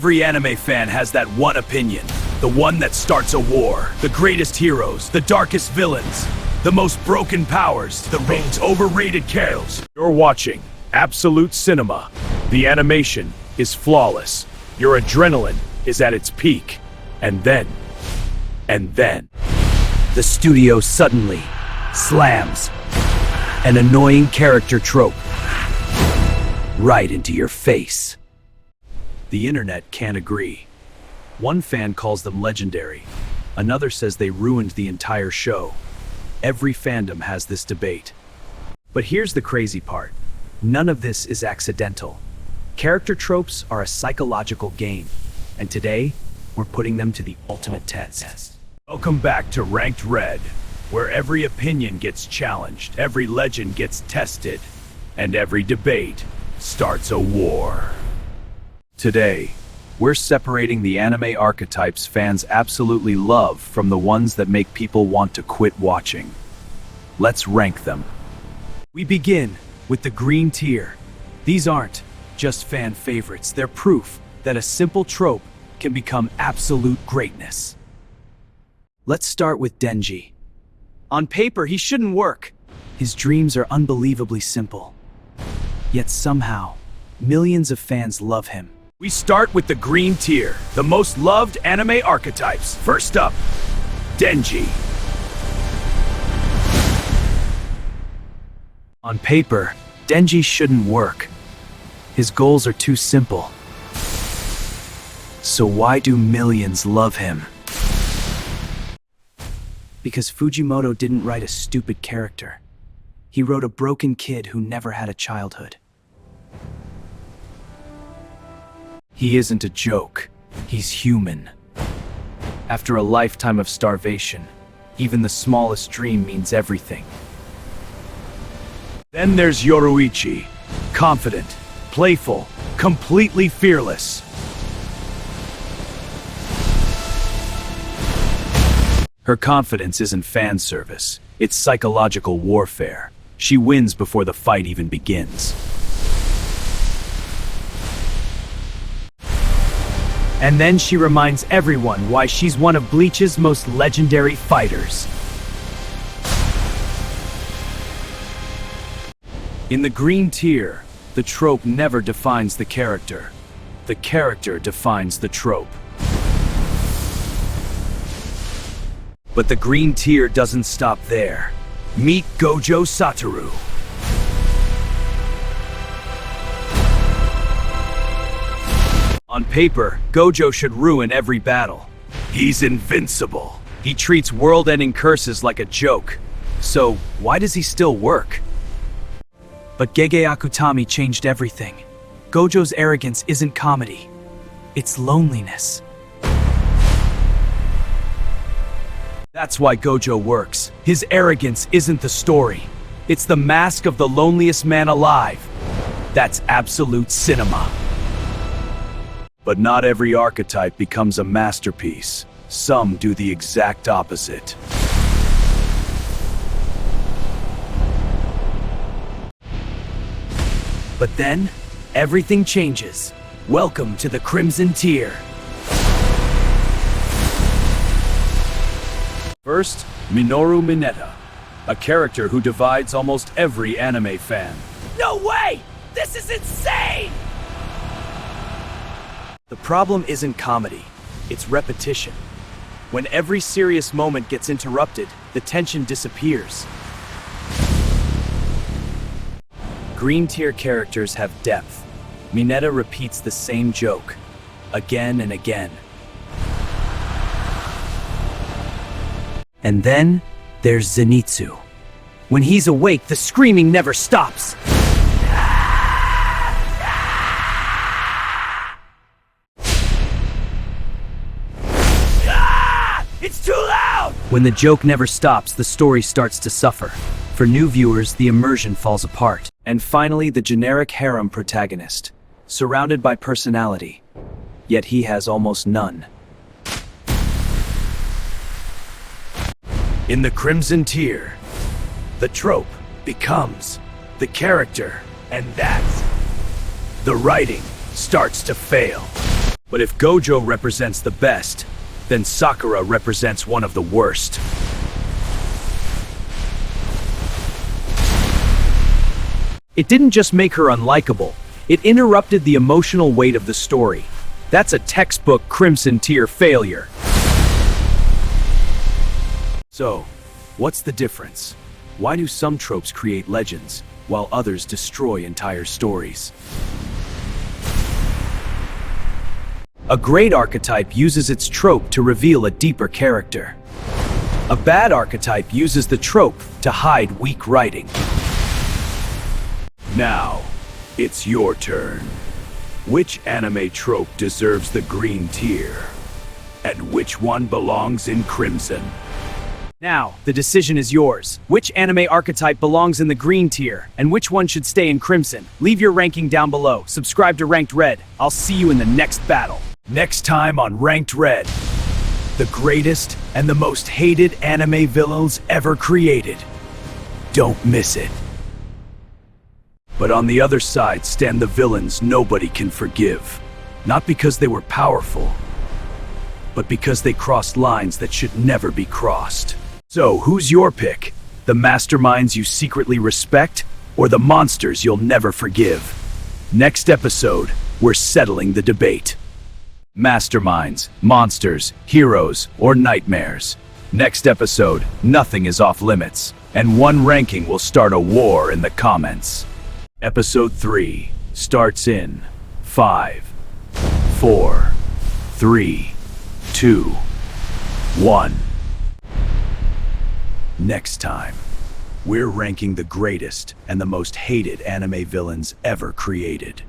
Every anime fan has that one opinion. The one that starts a war. The greatest heroes, the darkest villains, the most broken powers, the most overrated characters. You're watching Absolute Cinema. The animation is flawless. Your adrenaline is at its peak. And then, the studio suddenly slams an annoying character trope right into your face. The internet can't agree. One fan calls them legendary. Another says they ruined the entire show. Every fandom has this debate. But here's the crazy part. None of this is accidental. Character tropes are a psychological game, and today, we're putting them to the ultimate test. Welcome back to Ranked Red, where every opinion gets challenged, every legend gets tested, and every debate starts a war. Today, we're separating the anime archetypes fans absolutely love from the ones that make people want to quit watching. Let's rank them. We begin with the green tier. These aren't just fan favorites, they're proof that a simple trope can become absolute greatness. Let's start with Denji. On paper, he shouldn't work. His dreams are unbelievably simple. Yet somehow, millions of fans love him. We start with the green tier, the most loved anime archetypes. First up, Denji. On paper, Denji shouldn't work. His goals are too simple. So why do millions love him? Because Fujimoto didn't write a stupid character. He wrote a broken kid who never had a childhood. He isn't a joke. He's human. After a lifetime of starvation, even the smallest dream means everything. Then there's Yoruichi. Confident, playful, completely fearless. Her confidence isn't fan service, it's psychological warfare. She wins before the fight even begins. And then she reminds everyone why she's one of Bleach's most legendary fighters. In the green tier, the trope never defines the character. The character defines the trope. But the green tier doesn't stop there. Meet Gojo Satoru. On paper, Gojo should ruin every battle. He's invincible. He treats world-ending curses like a joke. So, why does he still work? But Gege Akutami changed everything. Gojo's arrogance isn't comedy. It's loneliness. That's why Gojo works. His arrogance isn't the story. It's the mask of the loneliest man alive. That's absolute cinema. But not every archetype becomes a masterpiece. Some do the exact opposite. But then, everything changes. Welcome to the Crimson Tier. First, Minoru Mineta, a character who divides almost every anime fan. No way! This is insane! The problem isn't comedy, it's repetition. When every serious moment gets interrupted, the tension disappears. Green tier characters have depth. Mineta repeats the same joke, again and again. And then, there's Zenitsu. When he's awake, the screaming never stops. It's too loud! When the joke never stops, the story starts to suffer. For new viewers, the immersion falls apart. And finally, the generic harem protagonist, surrounded by personality, yet he has almost none. In the Crimson Tier, the trope becomes the character, and that's the writing starts to fail. But if Gojo represents the best, then Sakura represents one of the worst. It didn't just make her unlikable, it interrupted the emotional weight of the story. That's a textbook Crimson Tier failure. So, what's the difference? Why do some tropes create legends, while others destroy entire stories? A great archetype uses its trope to reveal a deeper character. A bad archetype uses the trope to hide weak writing. Now, it's your turn. Which anime trope deserves the green tier? And which one belongs in crimson? Now, the decision is yours. Which anime archetype belongs in the green tier, and which one should stay in crimson? Leave your ranking down below. Subscribe to Ranked Red. I'll see you in the next battle. Next time on Ranked Red, the greatest and the most hated anime villains ever created. Don't miss it. But on the other side stand the villains nobody can forgive. Not because they were powerful, but because they crossed lines that should never be crossed. So, who's your pick? The masterminds you secretly respect, or the monsters you'll never forgive? Next episode, we're settling the debate. Masterminds, monsters, heroes, or nightmares. Next episode, nothing is off limits, and one ranking will start a war in the comments. Episode 3 starts in 5, 4, 3, 2, 1. Next time, we're ranking the greatest and the most hated anime villains ever created.